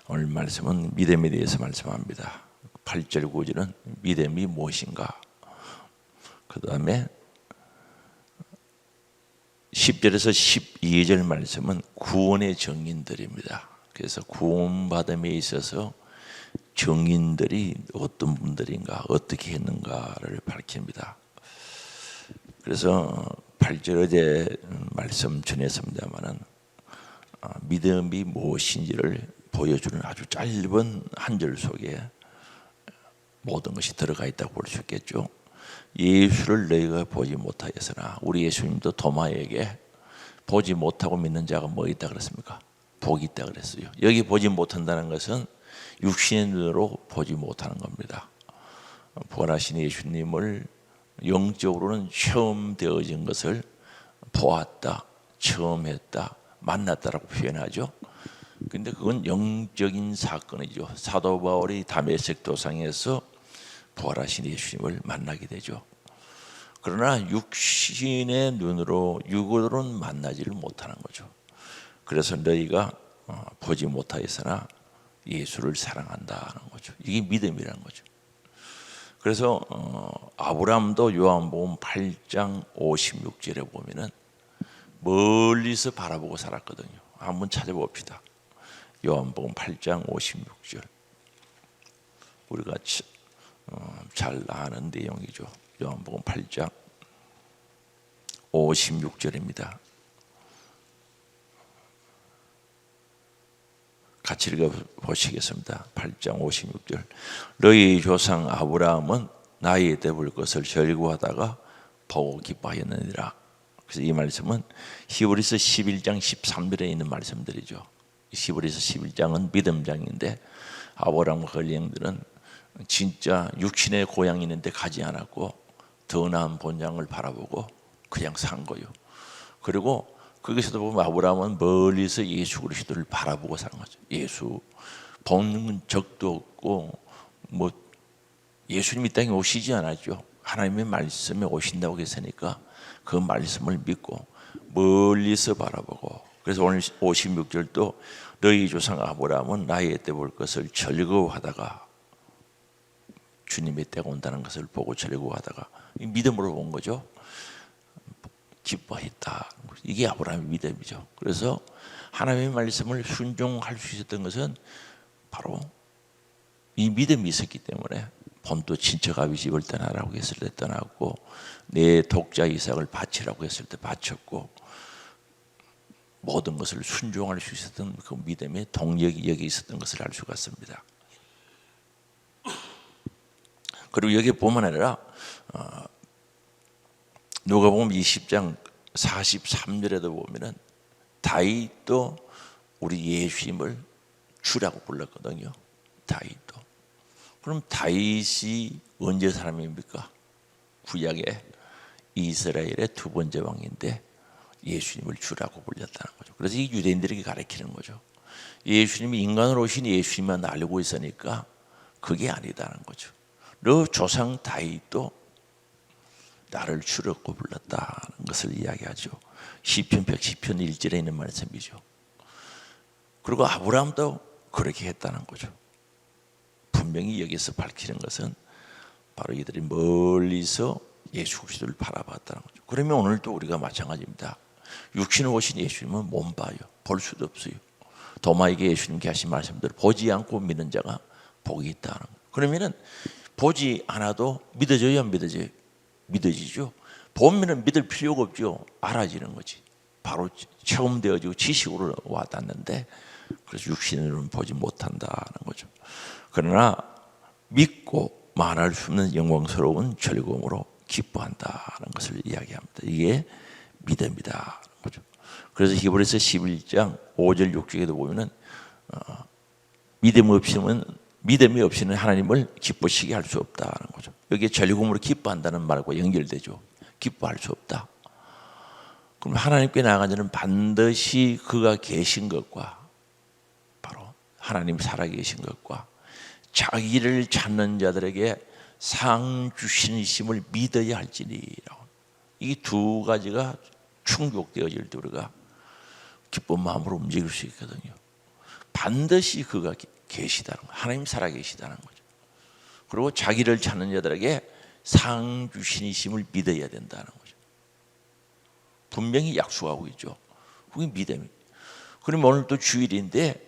오늘 말씀은 믿음에 대해서 말씀합니다. 8절 9절은 믿음이 무엇인가, 그 다음에 10절에서 12절 말씀은 구원의 정인들입니다. 그래서 구원받음에 있어서 정인들이 어떤 분들인가, 어떻게 했는가를 밝힙니다. 그래서 8절 어제 말씀 전했습니다마는 믿음이 무엇인지를 보여주는 아주 짧은 한 절 속에 모든 것이 들어가 있다고 볼 수 있겠죠. 예수를 너희가 보지 못하였으나, 우리 예수님도 도마에게 보지 못하고 믿는 자가 뭐 있다 그랬습니까? 복이 있다 그랬어요. 여기 보지 못한다는 것은 육신의 눈으로 보지 못하는 겁니다. 부활하신 예수님을 영적으로는 처음 되어진 것을 보았다, 처음 했다, 만났다라고 표현하죠. 근데 그건 영적인 사건이죠. 사도 바울이 다메섹 도상에서 부활하신 예수님을 만나게 되죠. 그러나 육신의 눈으로, 육으로는 만나지를 못하는 거죠. 그래서 너희가 보지 못하였으나 예수를 사랑한다는 거죠. 이게 믿음이라는 거죠. 그래서 아브라함도 요한복음 8장 56절에 보면은 멀리서 바라보고 살았거든요. 한번 찾아봅시다. 요한복음 8장 56절. 우리가 잘 아는 내용이죠. 요한복음 8장 56절입니다. 같이 읽어보시겠습니다. 8장 56절. 너희 조상 아브라함은 나이 때볼 것을 절구하다가 보고 기뻐하였느니라. 그래서 이 말씀은 히브리서 11장 13절에 있는 말씀들이죠. 히브리서 11장은 믿음장인데 아브라함과 걸리행들은 진짜 육신의 고향이 있는데 가지 않았고 더 나은 본향을 바라보고 그냥 산 거예요. 그리고 거기서도 보면 아브라함은 멀리서 예수 그리스도를 바라보고 사는 거죠. 예수 본 적도 없고 뭐 예수님이 땅에 오시지 않았죠. 하나님의 말씀에 오신다고 했으니까 그 말씀을 믿고 멀리서 바라보고, 그래서 오늘 56절도 너희 조상 아브라함은 나의 때 볼 것을 즐거워하다가, 주님의 때가 온다는 것을 보고 즐거워하다가 믿음으로 본 거죠. 기뻐했다. 이게 아브라함의 믿음이죠. 그래서 하나님의 말씀을 순종할 수 있었던 것은 바로 이 믿음이 있었기 때문에 본토 친척 아비 집을 떠나라고 했을 때 떠났고, 내 독자 이삭을 바치라고 했을 때 바쳤고, 모든 것을 순종할 수 있었던 그 믿음의 동력이 여기 있었던 것을 알 수가 있습니다. 그리고 여기 뿐만 아니라 누가복음 20장 43절에도 보면은 다윗도 우리 예수님을 주라고 불렀거든요. 다윗도. 그럼 다윗이 언제 사람입니까? 구약의 이스라엘의 두 번째 왕인데 예수님을 주라고 불렸다는 거죠. 그래서 이 유대인들에게 가르치는 거죠. 예수님이 인간으로 오신 예수님만 알고 있으니까 그게 아니다는 거죠. 너 조상 다윗도 나를 주라고 불렀다는 것을 이야기하죠. 시편 110편 1절에 있는 말씀이죠. 그리고 아브라함도 그렇게 했다는 거죠. 분명히 여기서 밝히는 것은 바로 이들이 멀리서 예수 그리스도를 바라봤다는 거죠. 그러면 오늘도 우리가 마찬가지입니다. 육신을 오신 예수님은 못 봐요. 볼 수도 없어요. 도마에게 예수님께 하신 말씀대로 보지 않고 믿는 자가 복이 있다는 거예요. 그러면은 보지 않아도 믿어져요, 안 믿어져요? 믿어지죠. 보면은 믿을 필요가 없죠. 알아지는 거지. 바로 체험되어지고 지식으로 와닿는데, 그래서 육신으로는 보지 못한다는 거죠. 그러나 믿고 말할 수 없는 영광스러운 즐거움으로 기뻐한다는 것을 이야기합니다. 이게 믿음이다는 거죠. 그래서 히브리서 11장 5절 6절에도 보면은 믿음이 없이는 하나님을 기쁘시게 할 수 없다는 거죠. 여기에 즐거움으로 기뻐한다는 말과 연결되죠. 기뻐할 수 없다. 그럼 하나님께 나아간 자는 반드시 그가 계신 것과, 바로 하나님 살아계신 것과 자기를 찾는 자들에게 상 주시심을 믿어야 할지니라고. 이 두 가지가 충족되어질 때 우리가 기쁜 마음으로 움직일 수 있거든요. 반드시 그가 계시다는 거예요. 하나님 살아 계시다는 거죠. 그리고 자기를 찾는 자들에게 상 주신이심을 믿어야 된다는 거죠. 분명히 약속하고 있죠. 그게 믿음이에요. 그러면 오늘 또 주일인데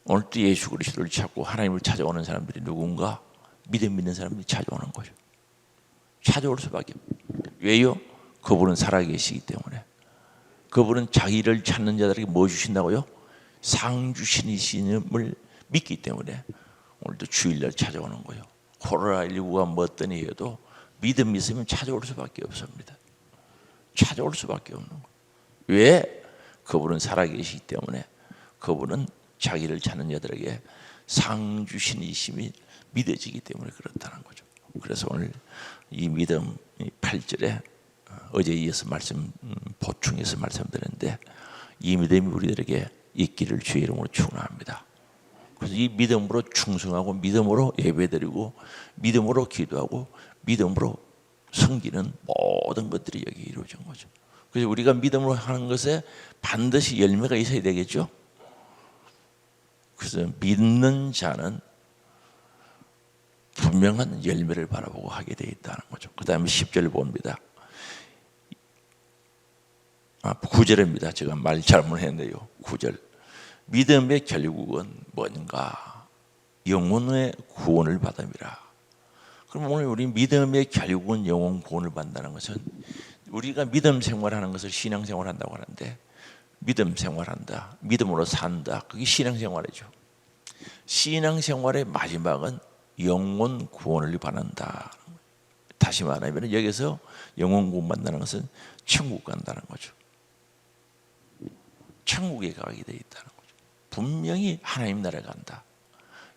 오늘 또 예수 그리스도를 찾고 하나님을 찾아오는 사람들이 누군가? 믿음 있는 사람들이 찾아오는 거죠. 찾아올 수밖에 없어요. 왜요? 그분은 살아계시기 때문에. 그분은 자기를 찾는 자들에게 뭐 주신다고요? 상 주신이심을 믿기 때문에 오늘도 주일날 찾아오는 거예요. 코로나19가 뭐 어떤 이유도 믿음 있으면 찾아올 수밖에 없습니다. 찾아올 수밖에 없는 거예요. 왜? 그분은 살아계시기 때문에. 그분은 자기를 찾는 자들에게 상 주신이심이 믿어지기 때문에 그렇다는 거죠. 그래서 오늘 이 믿음 8절에 어제 이어서 보충해서 말씀드렸는데 이 믿음이 우리들에게 있기를 주의 이름으로 축원합니다. 그래서 이 믿음으로 충성하고 믿음으로 예배드리고 믿음으로 기도하고 믿음으로 섬기는 모든 것들이 여기 이루어진 거죠. 그래서 우리가 믿음으로 하는 것에 반드시 열매가 있어야 되겠죠. 그래서 믿는 자는 분명한 열매를 바라보고 하게 되어 있다는 거죠. 그 다음에 10절 봅니다. 9절입니다. 제가 말 잘못했네요. 9절. 믿음의 결국은 뭔가? 영혼의 구원을 받음이라. 그럼 오늘 우리 믿음의 결국은 영혼 구원을 받는다는 것은 우리가 믿음 생활하는 것을 신앙 생활한다고 하는데 믿음 생활한다, 믿음으로 산다, 그게 신앙 생활이죠. 신앙 생활의 마지막은 영혼 구원을 받는다. 다시 말하면 여기서 영혼 구원 받는다는 것은 천국 간다는 거죠. 천국에 가게 되어 있다는 거죠. 분명히 하나님 나라에 간다.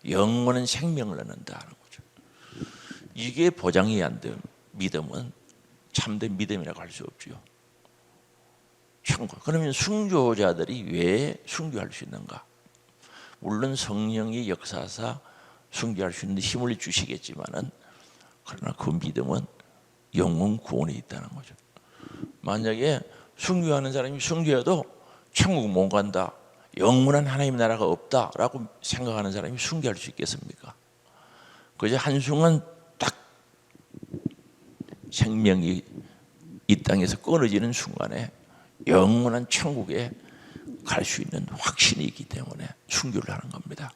영원한 생명을 얻는다는 거죠. 이게 보장이 안 된 믿음은 참된 믿음이라고 할 수 없죠. 천국. 그러면 순교자들이 왜 순교할 수 있는가? 물론 성령이 역사하사 순교할 수 있는 힘을 주시겠지만은 그러나 그 믿음은 영혼 구원에 있다는 거죠. 만약에 순교하는 사람이 순교해도 천국 못 간다, 영원한 하나님 나라가 없다라고 생각하는 사람이 순교할 수 있겠습니까? 그저 한순간 딱 생명이 이 땅에서 끊어지는 순간에 영원한 천국에 갈 수 있는 확신이 있기 때문에 순교를 하는 겁니다.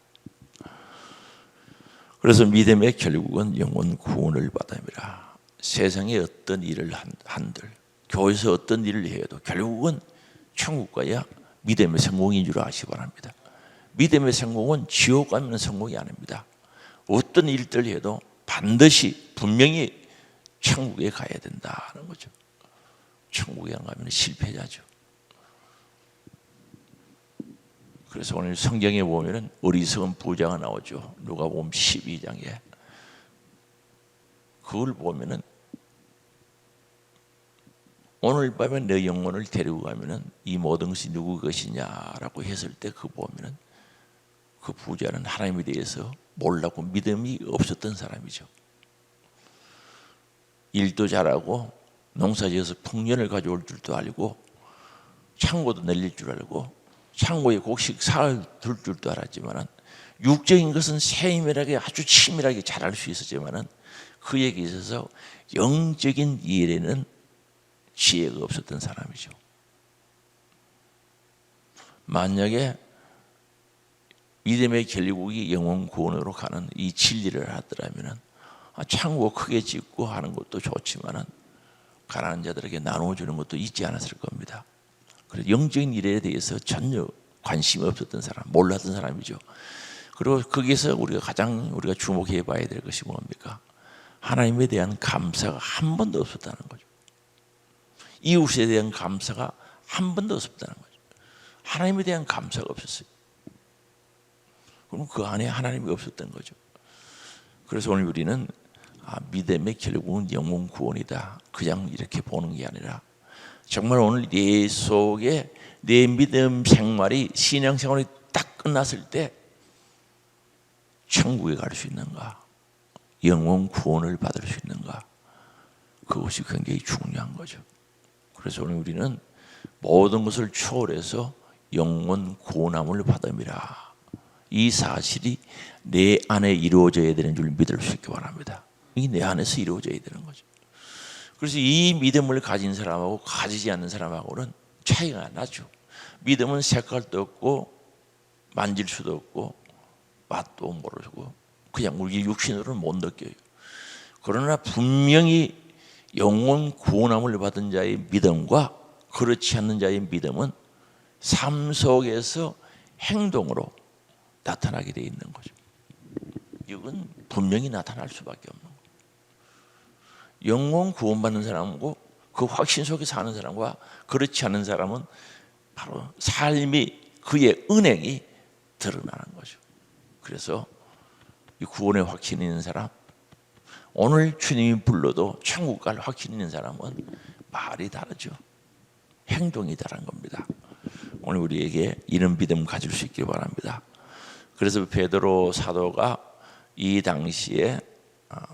그래서 믿음의 결국은 영혼 구원을 받음이라. 세상에 어떤 일을 한들, 교회에서 어떤 일을 해도 결국은 천국 가야 믿음의 성공인 줄 아시기 바랍니다. 믿음의 성공은 지옥 가면 성공이 아닙니다. 어떤 일들을 해도 반드시 분명히 천국에 가야 된다는 거죠. 천국에 안 가면 실패자죠. 그래서 오늘 성경에 보면은 어리석은 부자가 나오죠. 누가복음 12장에. 그걸 보면은 오늘 밤에 내 영혼을 데리고 가면은 이 모든 것이 누구 것이냐라고 했을 때 그 보면은 그 부자는 하나님에 대해서 몰랐고 믿음이 없었던 사람이죠. 일도 잘하고 농사지어서 풍년을 가져올 줄도 알고 창고도 늘릴 줄 알고 창고에 곡식 사을 둘 줄도 알았지만은 육적인 것은 세밀하게 아주 치밀하게 잘할 수 있었지만은 그에게 있어서 영적인 일에는 지혜가 없었던 사람이죠. 만약에 믿음의 결국이 영혼 구원으로 가는 이 진리를 하더라면은 창고 크게 짓고 하는 것도 좋지만은 가난한 자들에게 나눠주는 것도 있지 않았을 겁니다. 그래서 영적인 일에 대해서 전혀 관심이 없었던 사람, 몰랐던 사람이죠. 그리고 거기서 우리가 주목해 봐야 될 것이 뭡니까? 하나님에 대한 감사가 한 번도 없었다는 거죠. 이웃에 대한 감사가 한 번도 없었다는 거죠. 하나님에 대한 감사가 없었어요. 그럼 그 안에 하나님이 없었던 거죠. 그래서 오늘 우리는 믿음의 결국은 영혼 구원이다. 그냥 이렇게 보는 게 아니라 정말 오늘 내 속에 내 믿음 생활이 신앙생활이 딱 끝났을 때 천국에 갈 수 있는가, 영혼 구원을 받을 수 있는가, 그것이 굉장히 중요한 거죠. 그래서 오늘 우리는 모든 것을 초월해서 영혼 구원함을 받음이라. 이 사실이 내 안에 이루어져야 되는 줄 믿을 수 있기 바랍니다. 이게 내 안에서 이루어져야 되는 거죠. 그래서 이 믿음을 가진 사람하고 가지지 않는 사람하고는 차이가 나죠. 믿음은 색깔도 없고 만질 수도 없고 맛도 모르고 그냥 우리 육신으로는 못 느껴요. 그러나 분명히 영혼 구원함을 받은 자의 믿음과 그렇지 않는 자의 믿음은 삶 속에서 행동으로 나타나게 돼 있는 거죠. 이건 분명히 나타날 수밖에 없는 거예요. 영혼 구원받는 사람하고 그 확신 속에 사는 사람과 그렇지 않은 사람은 바로 삶이 그의 은행이 드러나는 거죠. 그래서 이 구원의 확신이 있는 사람, 오늘 주님이 불러도 천국 갈 확신이 있는 사람은 말이 다르죠. 행동이 다른 겁니다. 오늘 우리에게 이런 믿음 가질 수 있길 바랍니다. 그래서 베드로 사도가 이 당시에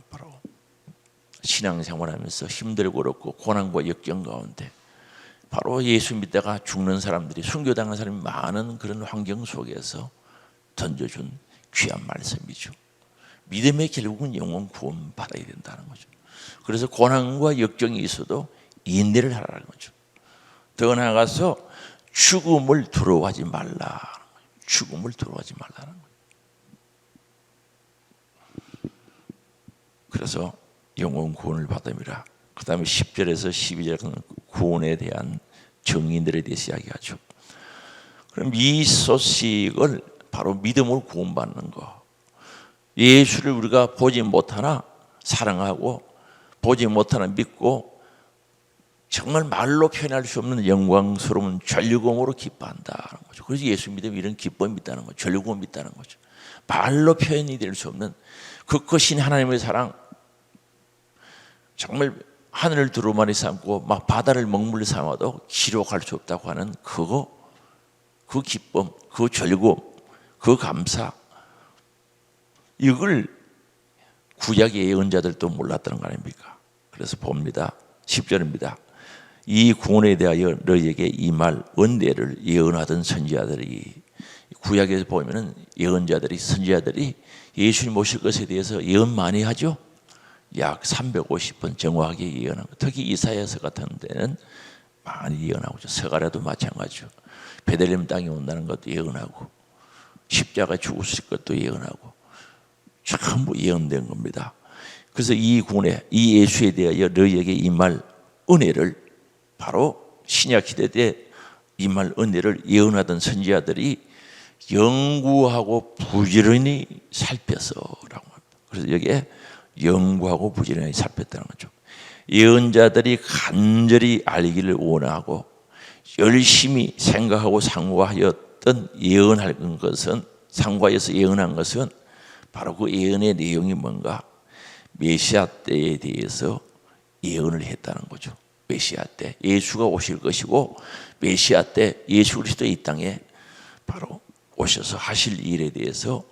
바로 신앙생활하면서 힘들고 어렵고 고난과 역경 가운데 바로 예수 믿다가 죽는 사람들이, 순교당한 사람이 많은 그런 환경 속에서 던져준 귀한 말씀이죠. 믿음의 결국은 영혼 구원 받아야 된다는 거죠. 그래서 고난과 역경이 있어도 인내를 하라는 거죠. 더 나아가서 죽음을 두려워하지 말라. 죽음을 두려워하지 말라는 거죠. 그래서 영혼 구원을 받음이라. 그 다음에 10절에서 12절은 구원에 대한 정의들에 대해서 이야기하죠. 그럼 이 소식을 바로 믿음으로 구원받는 거. 예수를 우리가 보지 못하나 사랑하고 보지 못하나 믿고 정말 말로 표현할 수 없는 영광스러운 전류금으로 기뻐한다는 거죠. 그래서 예수 믿으면 이런 기쁨이 있다는 거죠. 전류금이 있다는 거죠. 말로 표현이 될 수 없는 그 크신 하나님의 사랑, 정말 하늘을 두루마리 삼고 막 바다를 먹물로 삼아도 기록할 수 없다고 하는 그거, 그 기쁨, 그 즐거움, 그 감사, 이걸 구약의 예언자들도 몰랐다는 거 아닙니까? 그래서 봅니다. 10절입니다. 이 구원에 대하여 너희에게 이 말 은혜를 예언하던 선지자들이, 구약에서 보면은 예언자들이, 선지자들이 예수님 오실 것에 대해서 예언 많이 하죠. 약 350번 정확하게 예언하고, 특히 이사야서 같은 데는 많이 예언하고, 서가랴도 마찬가지죠. 베들레헴 땅에 온다는 것도 예언하고, 십자가 죽으실 것도 예언하고, 전부 예언된 겁니다. 그래서 이 구원에, 이 예수에 대하여 너희에게 이 말 은혜를, 바로 신약 시대 때 이 말 은혜를 예언하던 선지자들이 영구하고 부지런히 살펴서라고 합니다. 그래서 여기에 영구하고 부지런히 살폈다는 거죠. 예언자들이 간절히 알기를 원하고 열심히 생각하고 상고하였던 예언할 것은, 상고하여서 예언한 것은 바로 그 예언의 내용이 뭔가, 메시아 때에 대해서 예언을 했다는 거죠. 메시아 때 예수가 오실 것이고, 메시아 때 예수 그리스도 이 땅에 바로 오셔서 하실 일에 대해서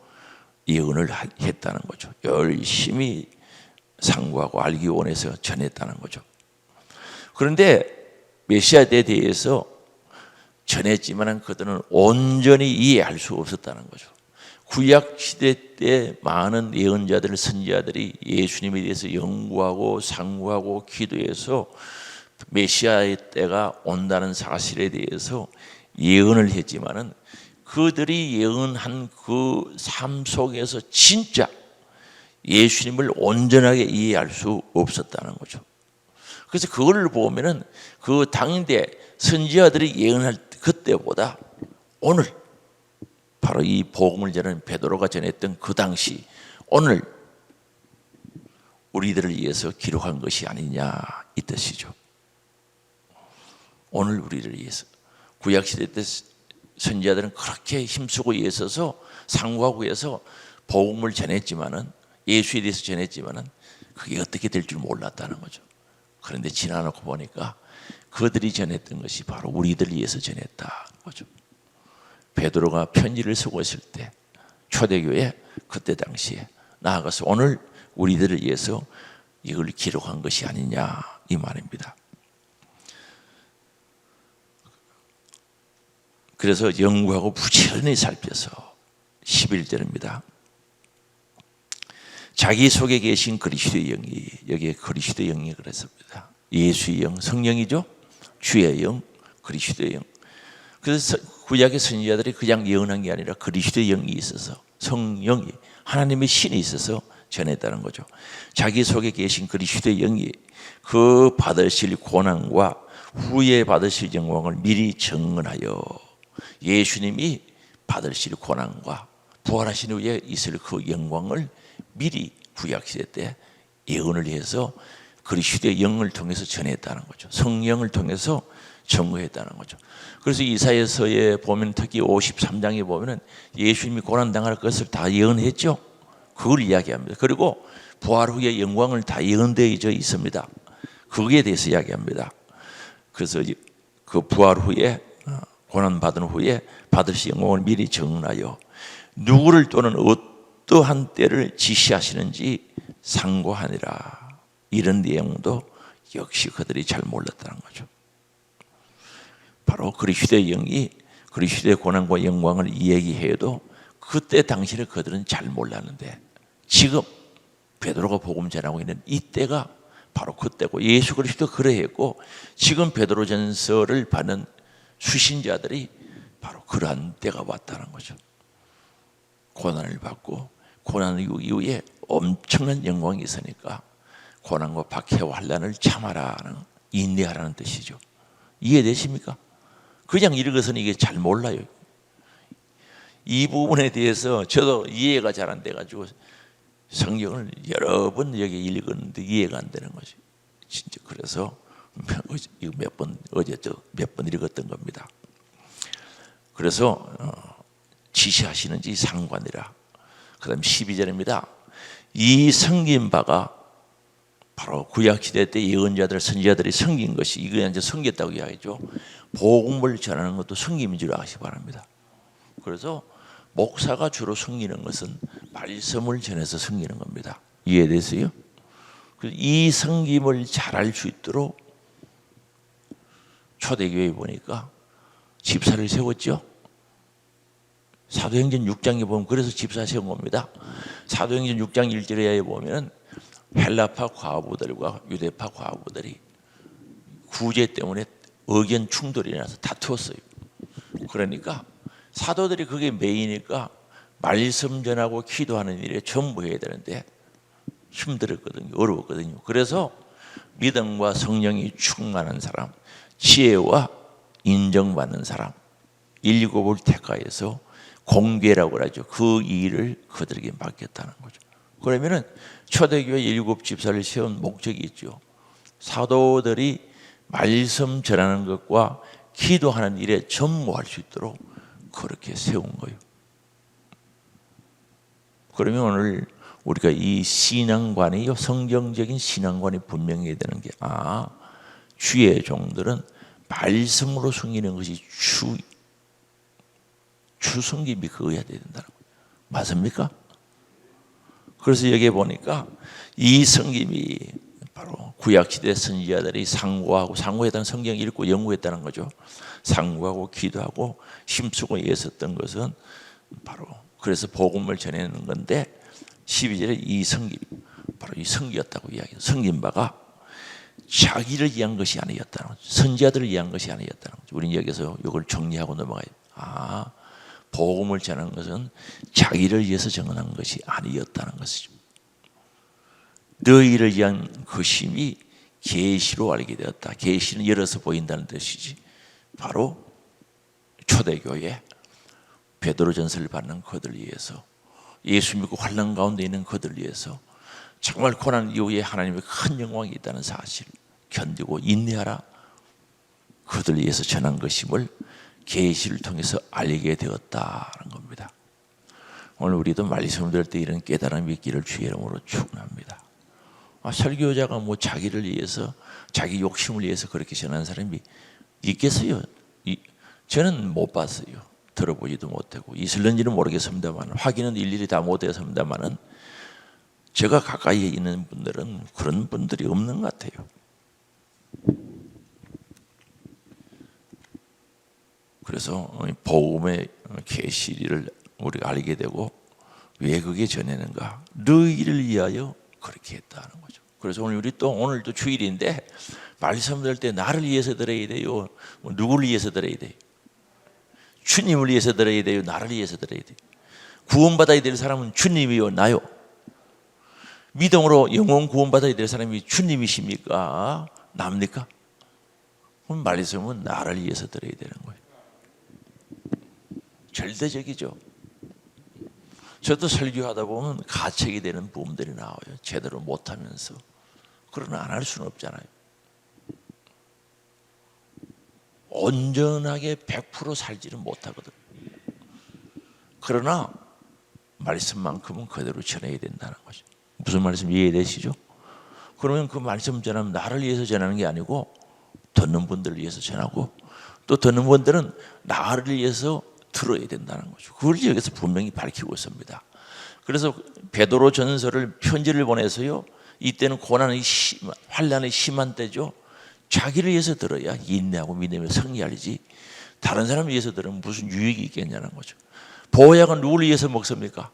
예언을 했다는 거죠. 열심히 상고하고 알기 원해서 전했다는 거죠. 그런데 메시아 때에 대해서 전했지만 그들은 온전히 이해할 수 없었다는 거죠. 구약 시대 때 많은 예언자들, 선지자들이 예수님에 대해서 연구하고 상고하고 기도해서 메시아의 때가 온다는 사실에 대해서 예언을 했지만은 그들이 예언한 그 삶 속에서 진짜 예수님을 온전하게 이해할 수 없었다는 거죠. 그래서 그걸 보면은 그 당대 선지자들이 예언할 그때보다 오늘 바로 이 복음을 전하는 베드로가 전했던 그 당시, 오늘 우리들을 위해서 기록한 것이 아니냐 이 뜻이죠. 오늘 우리를 위해서. 구약시대 때 선지자들은 그렇게 힘쓰고 애써서 상고하고 해서 복음을 전했지만은, 예수에 대해서 전했지만은 그게 어떻게 될 줄 몰랐다는 거죠. 그런데 지나놓고 보니까 그들이 전했던 것이 바로 우리들을 위해서 전했다는 거죠. 베드로가 편지를 쓰고 있을 때 초대교회 그때 당시에 나아가서 오늘 우리들을 위해서 이걸 기록한 것이 아니냐 이 말입니다. 그래서 연구하고 부지런히 살펴서 11절입니다. 자기 속에 계신 그리스도의 영이, 여기에 그리스도의 영이 그랬습니다. 예수의 영, 성령이죠. 주의 영, 그리스도의 영. 그래서 구약의 선지자들이 그냥 예언한 게 아니라 그리스도의 영이 있어서, 성령이, 하나님의 신이 있어서 전했다는 거죠. 자기 속에 계신 그리스도의 영이 그 받으실 고난과 후에 받으실 영광을 미리 증언하여, 예수님이 받으실 고난과 부활하신 후에 있을 그 영광을 미리 구약시대 때 예언을 해서 그리스도의 영을 통해서 전했다는 거죠. 성령을 통해서 증거했다는 거죠. 그래서 이사야서에 보면, 특히 53장에 보면은 예수님이 고난당할 것을 다 예언했죠. 그걸 이야기합니다. 그리고 부활 후에 영광을 다 예언되어 있습니다. 거기에 대해서 이야기합니다. 그래서 그 부활 후에, 고난 받은 후에 받으실 영광을 미리 정하여 누구를 또는 어떠한 때를 지시하시는지 상고하니라. 이런 내용도 역시 그들이 잘 몰랐다는 거죠. 바로 그리스도의 영이 그리스도의 고난과 영광을 이야기해도 그때 당시를 그들은 잘 몰랐는데, 지금 베드로가 복음 전하고 있는 이때가 바로 그때고, 예수 그리스도 그러했고, 지금 베드로전서를 받는 수신자들이 바로 그러한 때가 왔다는 거죠. 고난을 받고 고난 이후에 엄청난 영광이 있으니까 고난과 박해와 환난을 참아라는, 인내하라는 뜻이죠. 이해되십니까? 그냥 읽어서는 이게 잘 몰라요. 이 부분에 대해서 저도 이해가 잘 안 돼가지고 성경을 여러 번 여기 읽었는데 이해가 안 되는 거지. 진짜. 그래서 이거 어제 몇 번 읽었던 겁니다. 그래서 지시하시는지 상관이라. 그 다음 12절입니다. 이 섬긴 바가 바로 구약시대 때 예언자들, 선지자들이 섬긴 것이, 이거 이제 섬겼다고 이야기하죠. 복음을 전하는 것도 섬김인 줄 아시기 바랍니다. 그래서 목사가 주로 섬기는 것은 말씀을 전해서 섬기는 겁니다. 이해되세요? 이 섬김을 잘할 수 있도록 초대교회에 보니까 집사를 세웠죠. 사도행전 6장에 보면 그래서 집사 세운 겁니다. 사도행전 6장 1절에 보면 헬라파 과부들과 유대파 과부들이 구제 때문에 의견 충돌이 나서 다투었어요. 그러니까 사도들이 그게 메이니까 말씀 전하고 기도하는 일에 전부 해야 되는데 힘들었거든요. 어려웠거든요. 그래서 믿음과 성령이 충만한 사람, 지혜와 인정받는 사람 7을 택하여서 공개라고 하죠. 그 일을 그들에게 맡겼다는 거죠. 그러면은 초대교회 7 집사를 세운 목적이 있죠. 사도들이 말씀 전하는 것과 기도하는 일에 전무할 수 있도록 그렇게 세운 거예요. 그러면 오늘 우리가 이 신앙관이, 성경적인 신앙관이 분명해야 되는 게, 주의 종들은 말씀으로 섬기는 것이 주 섬김이 그거야 된다는 거예요. 맞습니까? 그래서 여기에 보니까 이 섬김이 바로 구약시대 선지자들이 상고했다는, 성경 읽고 연구했다는 거죠. 상고하고 기도하고 힘쓰고 애썼던 것은 바로 그래서 복음을 전하는 건데, 12절에 이 섬김, 바로 이 섬기였다고 이야기해요. 섬긴 바가 자기를 위한 것이 아니었다는 거죠. 선지자들을 위한 것이 아니었다는 거죠. 우리는 여기서 이걸 정리하고 넘어가요. 복음을 전하는 것은 자기를 위해서 정한 것이 아니었다는 것이죠. 너희를 위한 그 힘이 계시로 알게 되었다. 계시는 열어서 보인다는 뜻이지. 바로 초대교회 베드로전서를 받는 그들 위해서, 예수 믿고 환난 가운데 있는 그들 위해서 정말 고난 이후에 하나님의 큰 영광이 있다는 사실 견디고 인내하라. 그들 위해서 전한 것임을 계시를 통해서 알게 되었다는 겁니다. 오늘 우리도 말씀을 들을 때 이런 깨달음이 있기를 주의 이름으로 축원합니다. 설교자가 뭐 자기를 위해서, 자기 욕심을 위해서 그렇게 전하는 사람이 있겠어요? 저는 못 봤어요. 들어보지도 못하고 있을는지는 모르겠습니다만, 확인은 일일이 다 못했습니다만은, 제가 가까이에 있는 분들은 그런 분들이 없는 것 같아요. 그래서 복음의 계시를 우리가 알게 되고 왜 그게 전했는가? 너희를 위하여 그렇게 했다는 거죠. 그래서 오늘도 주일인데 말씀 들을 때 나를 위해서 들어야 돼요. 누구를 위해서 들어야 돼요? 주님을 위해서 들어야 돼요. 나를 위해서 들어야 돼요. 구원받아야 될 사람은 주님이요, 나요? 믿음으로 영원 구원받아야 될 사람이 주님이십니까? 납니까? 그럼 말씀은 나를 위해서 들어야 되는 거예요. 절대적이죠. 저도 설교하다 보면 가책이 되는 부분들이 나와요. 제대로 못하면서. 그러나 안 할 수는 없잖아요. 온전하게 100% 살지는 못하거든. 그러나 말씀만큼은 그대로 전해야 된다는 거죠. 무슨 말씀 이해되시죠? 그러면 그 말씀 전하면 나를 위해서 전하는 게 아니고 듣는 분들을 위해서 전하고 또 듣는 분들은 나를 위해서 들어야 된다는 거죠. 그걸 여기서 분명히 밝히고 있습니다. 그래서 베드로 전서를 편지를 보내서요. 이때는 고난이 환난이 심한 때죠. 자기를 위해서 들어야 인내하고 믿음에 승리하지 다른 사람을 위해서 들으면 무슨 유익이 있겠냐는 거죠. 보약은 누구를 위해서 먹습니까?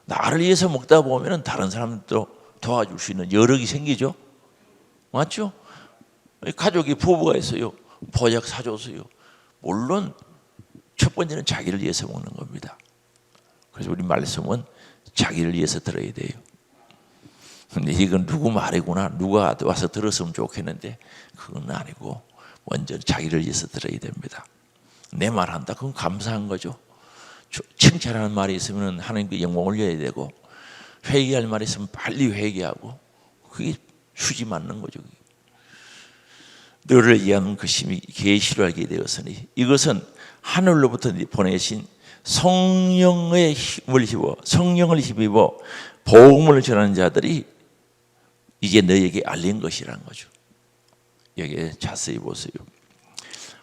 나를 위해서 먹다 보면 다른 사람도 도와줄 수 있는 여력이 생기죠. 맞죠? 가족이 부부가 있어요. 보약 사줬어요. 물론 첫 번째는 자기를 위해서 먹는 겁니다. 그래서 우리 말씀은 자기를 위해서 들어야 돼요. 근데 이건 누구 말이구나. 누가 와서 들었으면 좋겠는데 그건 아니고 먼저 자기를 위해서 들어야 됩니다. 내 말 한다. 그건 감사한 거죠. 칭찬하는 말이 있으면 하나님께 영광 올려야 되고 회개할 말이 있으면 빨리 회개하고 그게 수지 맞는 거죠. 너를 위한 것임이 계시로 알게 되었으니 이것은 하늘로부터 보내신 성령의 성령을 힘입어 복음을 전하는 자들이 이제 너에게 알린 것이라는 거죠. 여기에 자세히 보세요.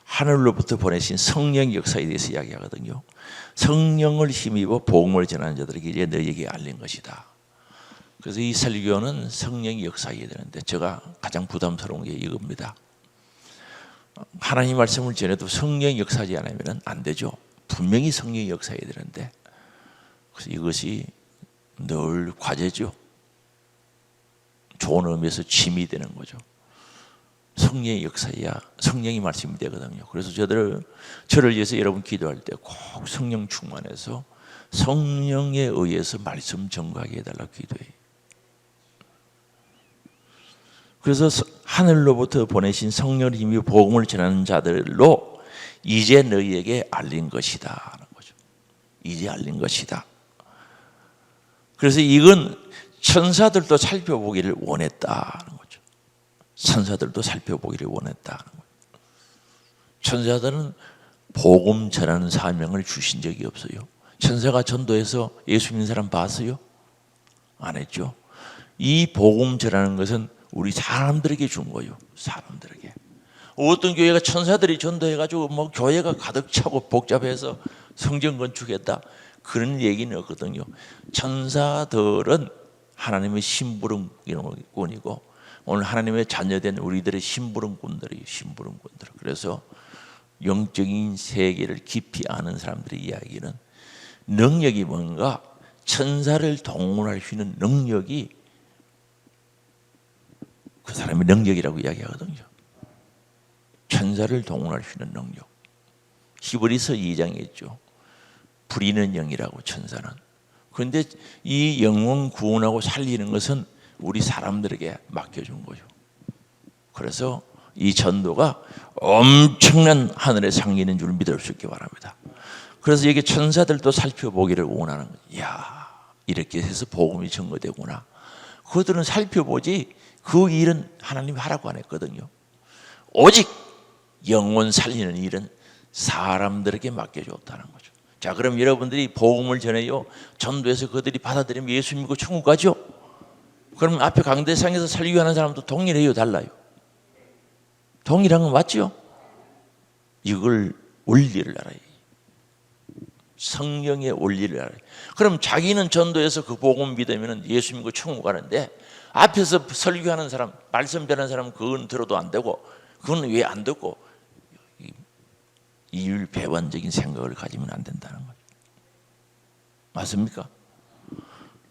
하늘로부터 보내신 성령 역사에 대해서 이야기하거든요. 성령을 힘입어 복음을 전하는 자들에게 이제 너에게 알린 것이다. 그래서 이 설교는 성령이 역사해야 되는데 제가 가장 부담스러운 게 이겁니다. 하나님 말씀을 전해도 성령이 역사하지 않으면 안 되죠. 분명히 성령이 역사해야 되는데 그래서 이것이 늘 과제죠. 좋은 의미에서 짐이 되는 거죠. 성령의 역사야 성령이 말씀이 되거든요. 그래서 저를 위해서 여러분 기도할 때 꼭 성령 충만해서 성령에 의해서 말씀 전가하게 해달라고 기도해요. 그래서 하늘로부터 보내신 성령의 힘이 복음을 전하는 자들로 이제 너희에게 알린 것이다 하는 거죠. 이제 알린 것이다. 그래서 이건 천사들도 살펴보기를 원했다는 거죠. 천사들도 살펴보기를 원했다는 거죠. 천사들은 복음 전하는 사명을 주신 적이 없어요. 천사가 전도해서 예수 믿는 사람 봤어요? 안 했죠. 이 복음 전하는 것은 우리 사람들에게 준 거예요. 사람들에게. 어떤 교회가 천사들이 전도해가지고 뭐 교회가 가득 차고 복잡해서 성전 건축했다. 그런 얘기는 없거든요. 천사들은 하나님의 심부름꾼이고 오늘 하나님의 자녀된 우리들의 심부름꾼들이에요. 심부름꾼들. 그래서 영적인 세계를 깊이 아는 사람들의 이야기는 능력이 뭔가 천사를 동원할 수 있는 능력이 그 사람의 능력이라고 이야기하거든요. 천사를 동원할 수 있는 능력. 히브리서 2장에 있죠. 부리는 영이라고 천사는. 그런데 이 영혼 구원하고 살리는 것은 우리 사람들에게 맡겨준 거죠. 그래서 이 전도가 엄청난 하늘의 상기는 줄 믿을 수 있기 바랍니다. 그래서 여기 천사들도 살펴보기를 원하는 거예요. 이야, 이렇게 해서 복음이 증거되구나. 그들은 살펴보지 그 일은 하나님이 하라고 안 했거든요. 오직 영혼 살리는 일은 사람들에게 맡겨줬다는 거죠. 자, 그럼 여러분들이 복음을 전해요. 전도해서 그들이 받아들이면 예수 믿고 천국 가죠. 그럼 앞에 강대상에서 설교하는 사람도 동일해요, 달라요? 동일한 건 맞죠? 이걸 원리를 알아요. 성령의 원리를 알아요. 그럼 자기는 전도해서 그 복음 믿으면 예수 믿고 천국 가는데 앞에서 설교하는 사람, 말씀 전하는 사람은 그건 들어도 안 되고 그건 왜 안 듣고 이율배반적인 생각을 가지면 안 된다는 거죠. 맞습니까?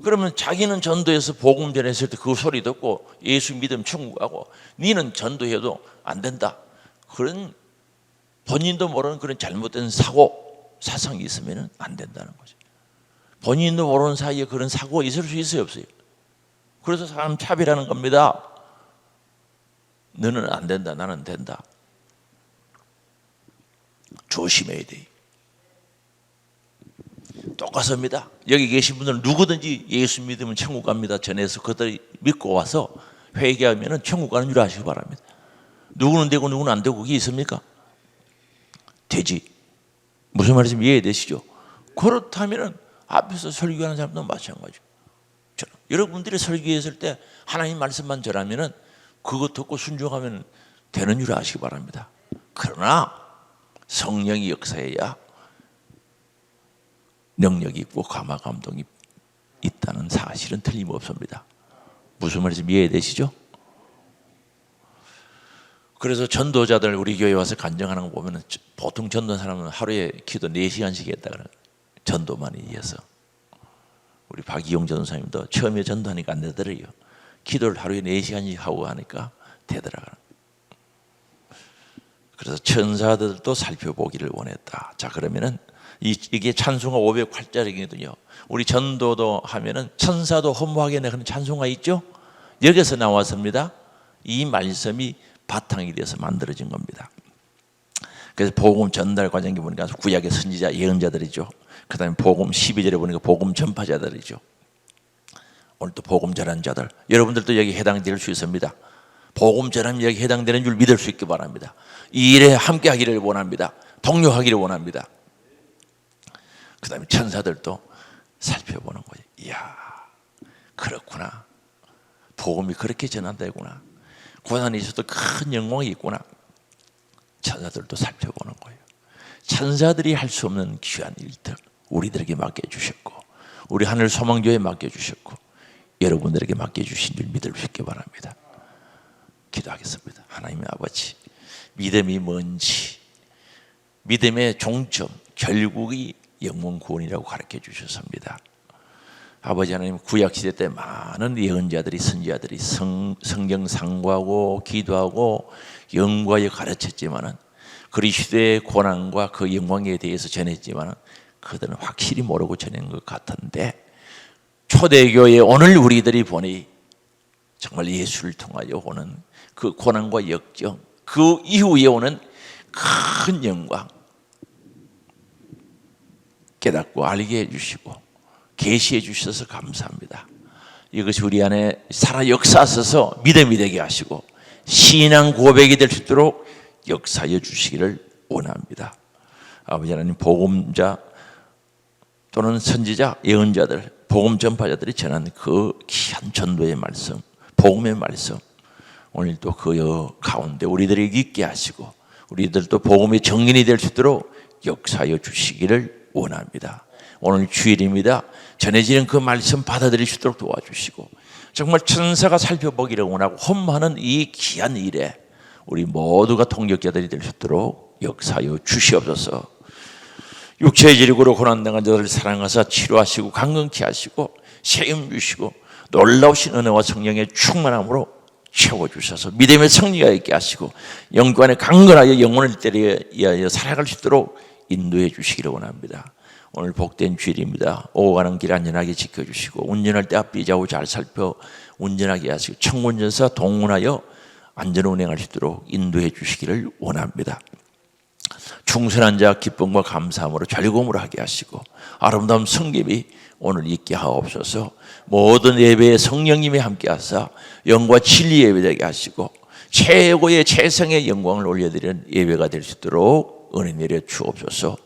그러면 자기는 전도해서 복음 전했을 때 그 소리 듣고 예수 믿으면 천국 가고 니는 전도해도 안 된다. 그런 본인도 모르는 그런 잘못된 사상이 있으면 안 된다는 거죠. 본인도 모르는 사이에 그런 사고가 있을 수 있어요, 없어요? 그래서 사람 차별하는 겁니다. 너는 안 된다, 나는 된다. 조심해야 돼. 똑같습니다. 여기 계신 분들은 누구든지 예수 믿으면 천국 갑니다 전해서 그들이 믿고 와서 회개하면 천국 가는 줄 아시기 바랍니다. 누구는 되고 누구는 안 되고 그게 있습니까? 되지. 무슨 말인지 이해되시죠? 그렇다면 앞에서 설교하는 사람도 마찬가지죠. 여러분들이 설교했을 때 하나님 말씀만 전하면 그거 듣고 순종하면 되는 줄 아시기 바랍니다. 그러나 성령이 역사해야 능력이 있고 감화 감동이 있다는 사실은 틀림없습니다. 무슨 말인지 이해되시죠? 그래서 전도자들 우리 교회 와서 간증하는 거 보면 보통 전도하는 사람은 하루에 기도 4시간씩 했다 그래요. 전도만이 위해서. 우리 박이용 전도사님도 처음에 전도하니까 안 되더래요. 기도를 하루에 4시간씩 하고 하니까 되더라고요. 그래서 천사들도 살펴보기를 원했다. 자, 그러면은 이게 찬송가 508자리거든요. 우리 전도도 하면은 천사도 허무하게 내는 찬송가 있죠? 여기서 나왔습니다. 이 말씀이 바탕이 돼서 만들어진 겁니다. 그래서 복음 전달 과정에 보니까 구약의 선지자 예언자들이죠. 그 다음에 복음 12절에 보니까 복음 전파자들이죠. 오늘 또 복음 전하는 자들, 여러분들도 여기 해당될 수 있습니다. 복음 전하면 여기 해당되는 줄 믿을 수 있기 바랍니다. 이 일에 함께 하기를 원합니다. 동료하기를 원합니다. 그 다음에 천사들도 살펴보는 거예요. 이야, 그렇구나. 복음이 그렇게 전한다구나. 고난이 있어도 큰 영광이 있구나. 천사들도 살펴보는 거예요. 천사들이 할 수 없는 귀한 일들 우리들에게 맡겨주셨고, 우리 하늘 소망교회에 맡겨주셨고, 여러분들에게 맡겨주신 줄 믿을 수 있기 바랍니다. 기도하겠습니다. 하나님 아버지, 믿음이 뭔지, 믿음의 종점, 결국이 영문 구원이라고 가르쳐 주셨습니다. 아버지 하나님, 구약시대 때 많은 예언자들이 선지자들이 성경 상고하고 기도하고 영과에 가르쳤지만은 그리스도의 고난과 그 영광에 대해서 전했지만은 그들은 확실히 모르고 전한 것 같은데, 초대교회 오늘 우리들이 보니 정말 예수를 통하여 오는 그 고난과 역경, 그 이후에 오는 큰 영광 깨닫고 알게 해주시고 계시해 주셔서 감사합니다. 이것이 우리 안에 살아 역사하셔서 믿음이 되게 하시고 신앙 고백이 될 수 있도록 역사해 주시기를 원합니다. 아버지 하나님, 복음자 또는 선지자, 예언자들, 복음 전파자들이 전한 그 귀한 전도의 말씀, 복음의 말씀, 오늘 또 그 가운데 우리들이 있게 하시고 우리들도 복음의 정인이 될 수 있도록 역사해 주시기를 원합니다. 오늘 주일입니다. 전해지는 그 말씀 받아들일 수 있도록 도와주시고 정말 천사가 살펴보기를 원하고 험하는 이 귀한 일에 우리 모두가 동역자들이 될 수 있도록 역사하여 주시옵소서. 육체의 질고로 고난당한 자들을 사랑하사 치료하시고 강건케 하시고 세움 주시고 놀라우신 은혜와 성령의 충만함으로 채워주셔서 믿음의 승리가 있게 하시고 영권에 강건하여 영혼을 위하여 살아갈 수 있도록 인도해 주시기를 원합니다. 오늘 복된 주일입니다. 오고 가는 길 안전하게 지켜주시고 운전할 때 앞뒤 좌우 잘 살펴 운전하게 하시고 청운전사 동원하여 안전 운행할 수 있도록 인도해 주시기를 원합니다. 충성한 자 기쁨과 감사함으로 즐거움으로 하게 하시고 아름다운 성김이 오늘 있게 하옵소서. 모든 예배에 성령님이 함께 하사 영과 진리 예배되게 하시고 최고의 최상의 영광을 올려드리는 예배가 될 수 있도록 은혜 내려 주옵소서.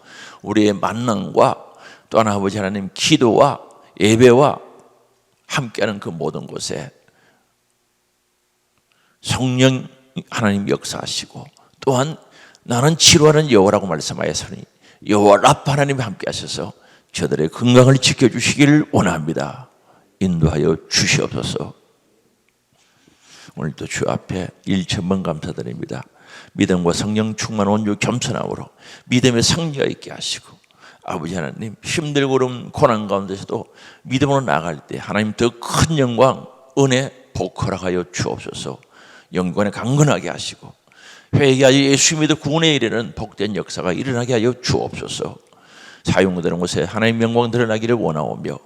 우리의 만남과 또 하나 아버지 하나님 기도와 예배와 함께하는 그 모든 곳에 성령 하나님 역사하시고 또한 나는 치료하는 여호와라고 말씀하였으니 여호와 라파 하나님이 함께 하셔서 저들의 건강을 지켜주시기를 원합니다. 인도하여 주시옵소서. 오늘도 주 앞에 1,000번 감사드립니다. 믿음과 성령 충만 온유 겸손함으로 믿음의 승리가 있게 하시고 아버지 하나님, 힘들고 어려운 고난 가운데서도 믿음으로 나갈 때 하나님 더 큰 영광, 은혜, 복 허락하여 주옵소서. 영광에 강건하게 하시고 회개하여 예수 믿어 구원에 이르는 복된 역사가 일어나게 하여 주옵소서. 사용되는 곳에 하나님 영광 드러나기를 원하오며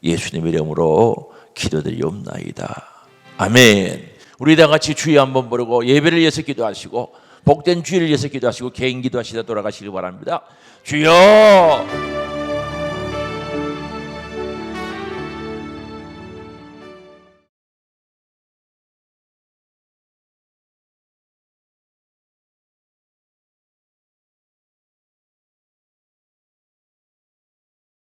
예수님의 이름으로 기도드리옵나이다. 아멘. 우리 다 같이 주여 한번 부르고 예배를 위해서 기도하시고 복된 주일을 위해서 기도하시고 개인 기도하시다 돌아가시기 바랍니다. 주여